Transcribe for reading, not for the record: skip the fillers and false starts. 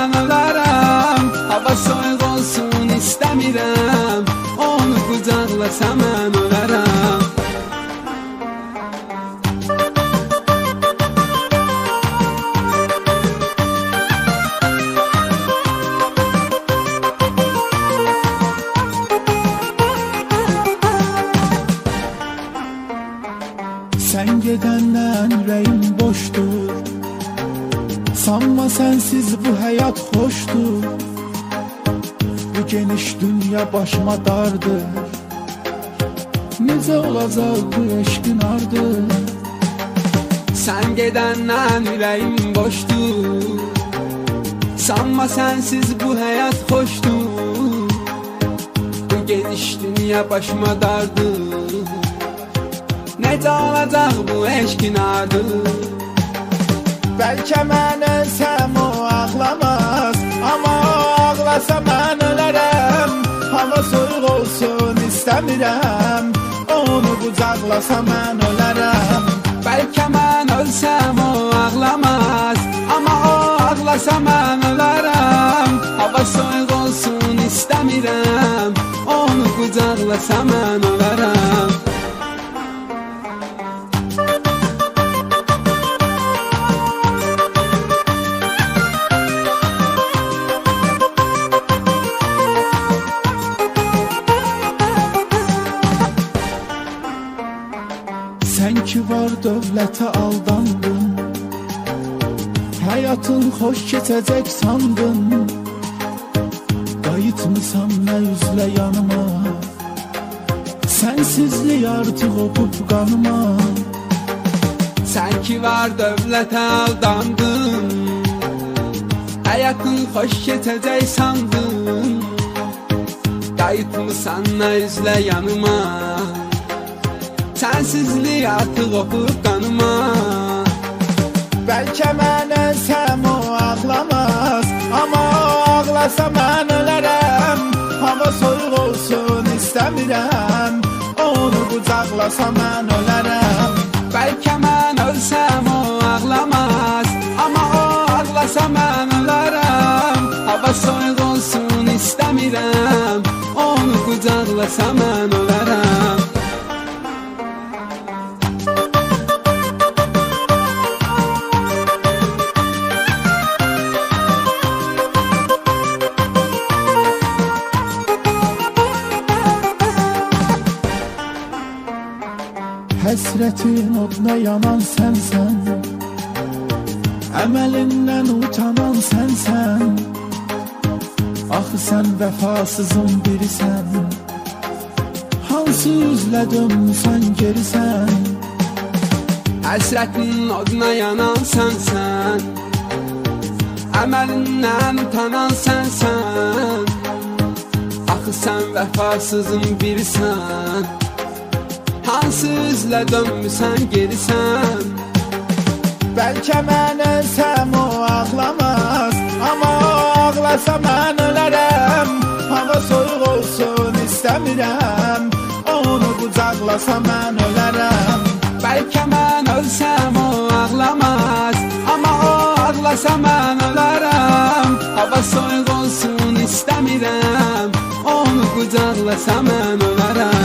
mən ölərəm. Hava soyuq olsun istəmirəm, onu qucaqlasam mən ölərəm. Sen gedəndən ürəyim boşdur, sanma sensiz bu həyat xoşdur. Bu geniş dünya başıma dardır, necə olacaq bu eşqin ardır. Sen gedəndən ürəyim boşdur, sanma sensiz bu həyat xoşdur. Bu geniş dünya başıma dardır, necə olacaq bu eşqin ardı. Bəlkə mən ölsəm o ağlamaz, amma o ağlasa mən ölərəm. Hava soyuq olsun istəmirəm, onu qucaqlasa mən ölərəm. Bəlkə mən ölsəm o ağlamaz, amma o ağlasa mən ölərəm. Hava soyuq olsun istəmirəm, onu qucaqlasa mən ölərəm. Sen ki var dövlətə aldandın, həyatın xoş keçəcək sandın. Qayıtmısan nə üzlə yanıma, sensizlik artıq opub qanıma. Sen ki var dövlətə aldandın, həyatın xoş keçəcək sandın. Qayıtmısan nə üzlə yanıma, sensizlik artıq opub qanıma. Bəlkə mən ölsəm o ağlamaz, amma o ağlasa mən ölərəm. Hava soyuq olsun istəmirəm, onu qucaqlasa mən ölərəm. Bəlkə mən ölsəm o ağlamaz, amma o ağlasa mən ölərəm. Hava soyuq olsun istəmirəm, onu qucaqlasa mən ölərəm. Həsrətin oduna yanan sənsən, əməlindən utanan sənsən. Axı sən vəfasızın birisən, hansı üzlə dönmüsən gerisən. Həsrətin oduna yanan sənsən, əməlindən utanan sənsən. Axı sən vəfasızın birisən, hansı üzlə dönmüsən gerisən. Bəlkə mən ölsəm o ağlamaz, amma o ağlasa mən ölərəm. Hava soyuq olsun istəmirəm, onu qucaqlasa mən ölərəm. Bəlkə mən ölsəm o ağlamaz, amma o ağlasa mən ölərəm. Hava soyuq olsun istəmirəm, onu qucaqlasa mən ölərəm.